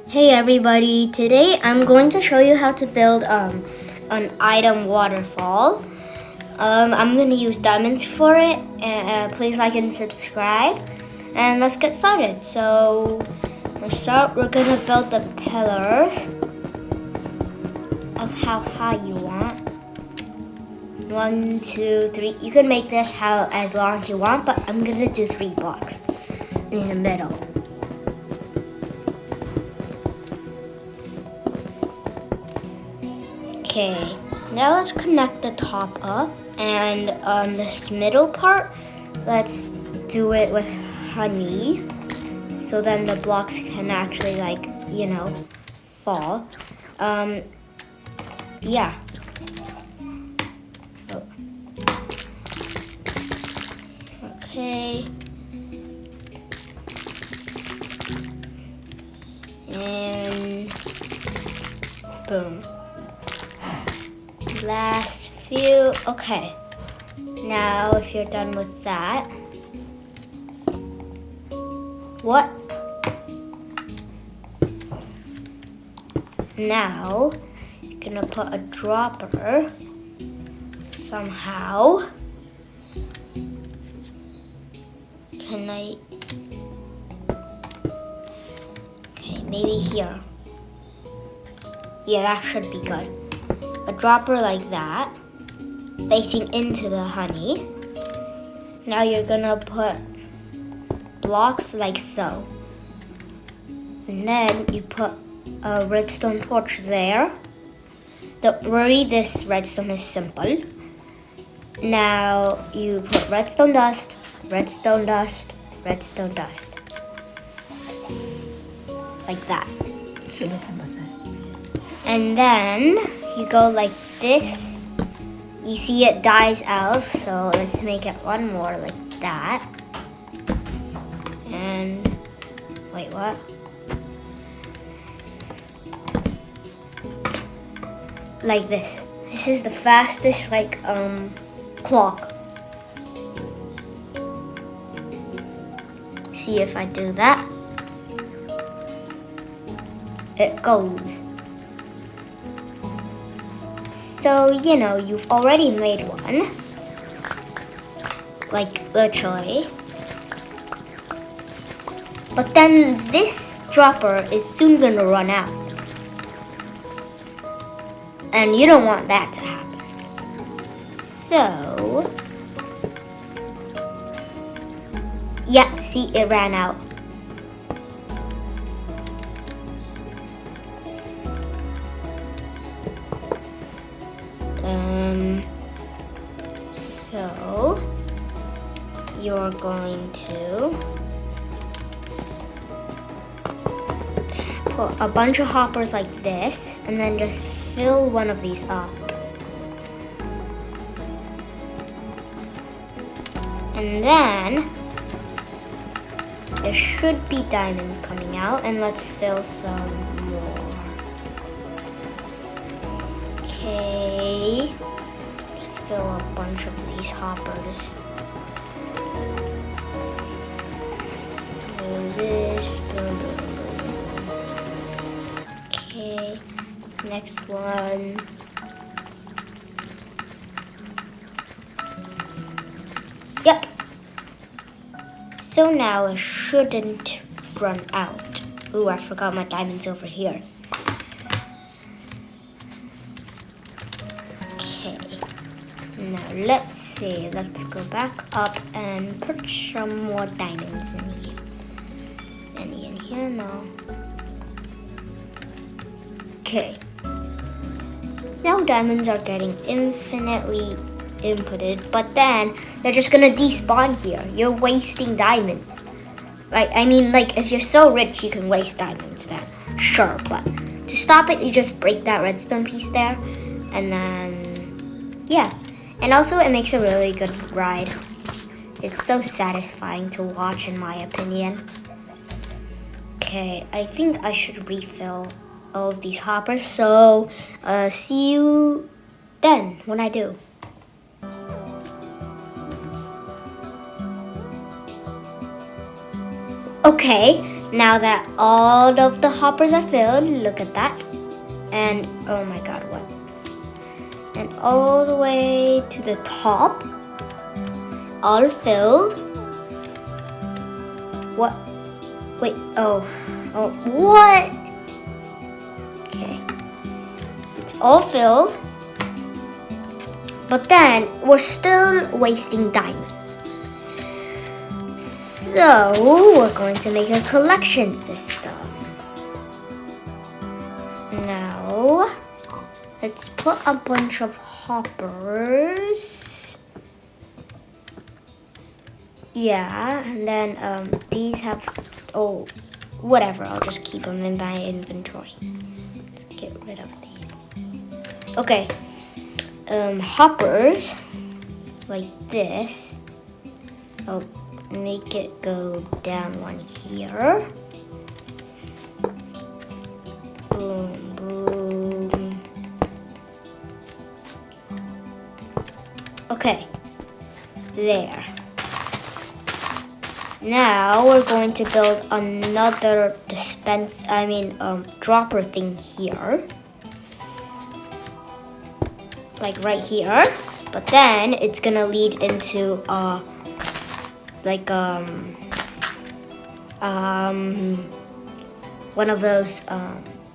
Hey everybody, today I'm going to show you how to build an item waterfall. I'm going to use diamonds for it, and please like and subscribe. And let's get started. So, to start, we're going to build the pillars of how high you want. 1, 2, 3. You can make this as long as you want, but I'm going to do 3 blocks in the middle. Okay, now let's connect the top up, and this middle part, let's do it with honey, so then the blocks can actually fall. Yeah. Oh. Okay. And boom. Last few. Okay. Now, if you're done with that, what? Now, you're gonna put a dropper somehow. Can I? Okay, maybe here. Yeah, that should be good. A dropper like that, facing into the honey. Now you're gonna put blocks like so. And then you put a redstone torch there. Don't worry, this redstone is simple. Now you put redstone dust, redstone dust, redstone dust. Like that. And then you go like this. You see it dies out, so let's make it one more like that. And wait, what? Like this. This is the fastest clock. See if I do that. It goes. So, you've already made one. Like, literally. But then this dropper is soon gonna run out. And you don't want that to happen. So, yeah, see, it ran out. So you're going to put a bunch of hoppers like this, and then just fill one of these up. And then there should be diamonds coming out, and let's fill some more. Okay. Let's fill a bunch of these hoppers. Do this, boom, boom, boom. Okay, next one. Yep. So now it shouldn't run out. Ooh, I forgot my diamonds over here. Now let's see, let's go back up and put some more diamonds in here. Any in here? No. Okay. Now diamonds are getting infinitely inputted, but then they're just gonna despawn here. You're wasting diamonds. If you're so rich you can waste diamonds then, sure, but to stop it, you just break that redstone piece there, and then, yeah. And also, it makes a really good ride. It's so satisfying to watch, in my opinion. Okay, I think I should refill all of these hoppers. So, see you then, when I do. Okay, Now that all of the hoppers are filled, look at that. And oh my god, what? And all the way to the top, all filled. What? Wait, oh, what? Okay, it's all filled. But then we're still wasting diamonds. So we're going to make a collection system. Now, let's put a bunch of hoppers. Yeah, and then these have, oh, whatever, I'll just keep them in my inventory. Let's get rid of these. Okay. Hoppers like this. I'll make it go down one here. Boom, boom. Okay, there. Now we're going to build another dropper thing here. Like right here, but then it's gonna lead into one of those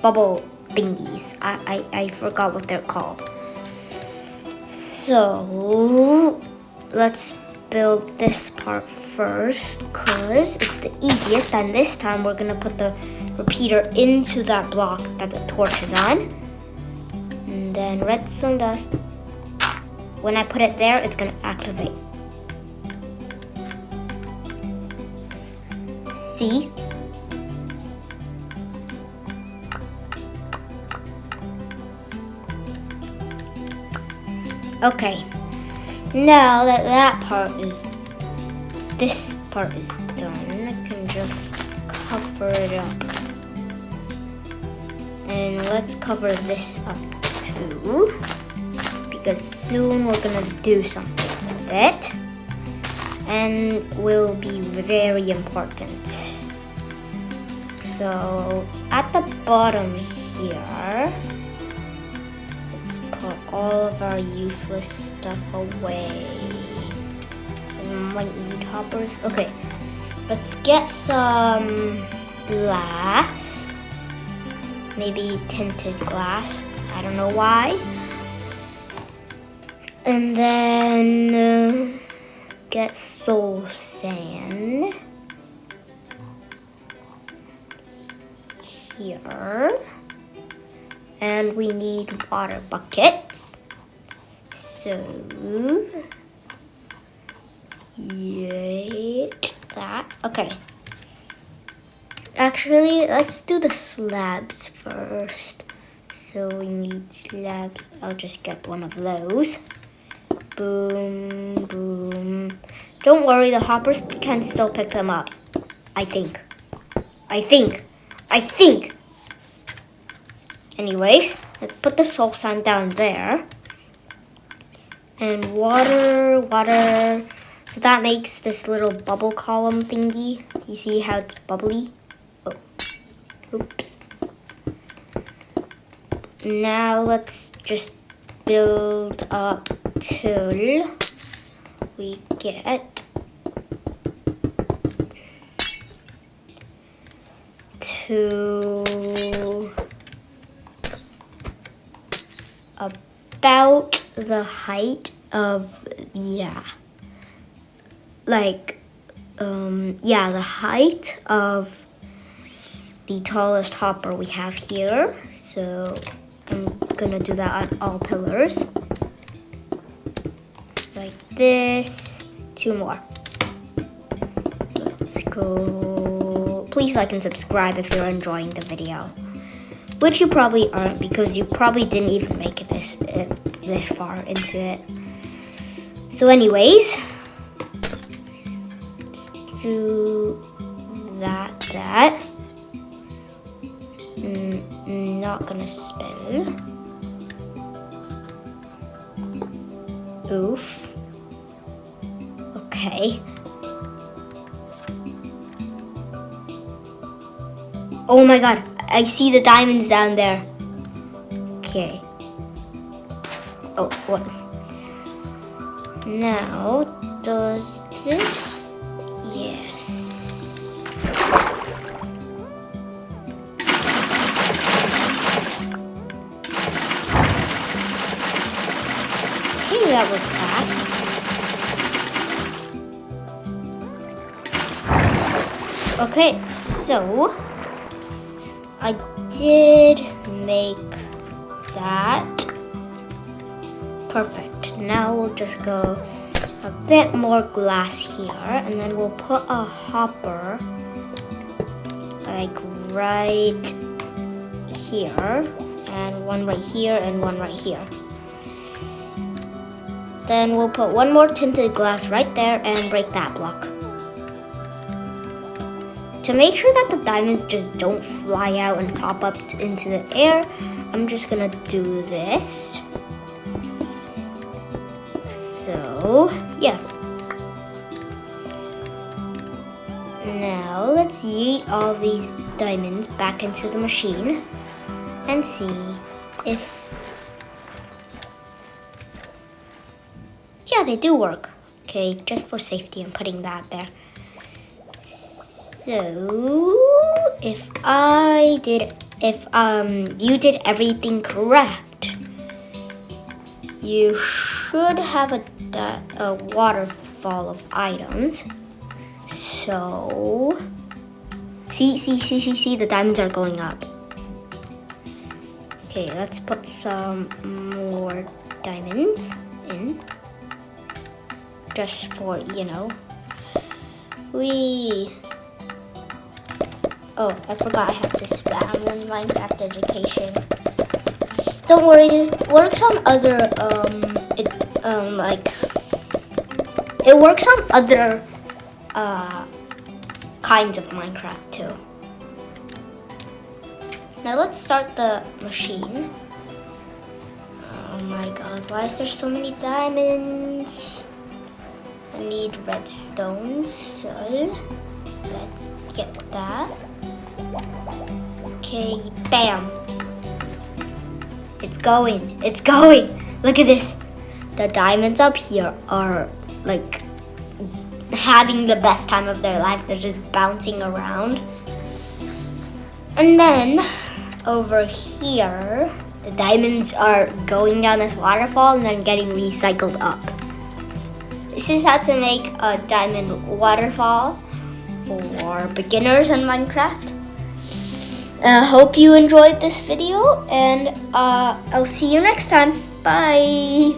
bubble thingies. I forgot what they're called. So let's build this part first because it's the easiest, and this time we're gonna put the repeater into that block that the torch is on. And then redstone dust. When I put it there, it's gonna activate. See? Okay. Now that this part is done, I can just cover it up. And let's cover this up too, because soon we're gonna do something with it and will be very important. So at the bottom here, let's put all of our useless stuff away. We might need hoppers. Okay, let's get some glass, maybe tinted glass. I don't know why. And then get soul sand here. And we need water buckets. So, yay, that. Okay. Actually, let's do the slabs first. So we need slabs. I'll just get one of those. Boom, boom. Don't worry, the hoppers can still pick them up. I think. Anyways, let's put the soul sand down there. And water. So that makes this little bubble column thingy. You see how it's bubbly? Oh, oops. Now let's just build up till we get to about the height of, the height of the tallest hopper we have here. So I'm gonna do that on all pillars. Like this. 2 more. Let's go. Please like and subscribe if you're enjoying the video. Which you probably aren't, because you probably didn't even make it this far into it. So anyways, let's do that. Not gonna spill. Oof. Okay. Oh my god, I see the diamonds down there. Okay. Oh, what? Now, does this? Yes. Okay, that was fast. Okay, so I did make that. Perfect. Now we'll just go a bit more glass here, and then we'll put a hopper like right here, and one right here, and one right here. Then we'll put one more tinted glass right there and break that block. To make sure that the diamonds just don't fly out and pop up into the air, I'm just gonna do this. So, yeah. Now, let's yeet all these diamonds back into the machine and see if... Yeah, they do work. Okay, just for safety, I'm putting that there. So, if you did everything correct, you should have a waterfall of items. So, see, the diamonds are going up. Okay, let's put some more diamonds in. Just for, you know. Oh, I forgot I have to spam in Minecraft education. Don't worry, this works on other, it works on other, kinds of Minecraft too. Now let's start the machine. Oh my god, why is there so many diamonds? I need redstone, so let's get that. Okay, bam. It's going. Look at this. The diamonds up here are like having the best time of their life. They're just bouncing around. And then over here, the diamonds are going down this waterfall and then getting recycled up. This is how to make a diamond waterfall for beginners in Minecraft. Hope you enjoyed this video, and I'll see you next time. Bye!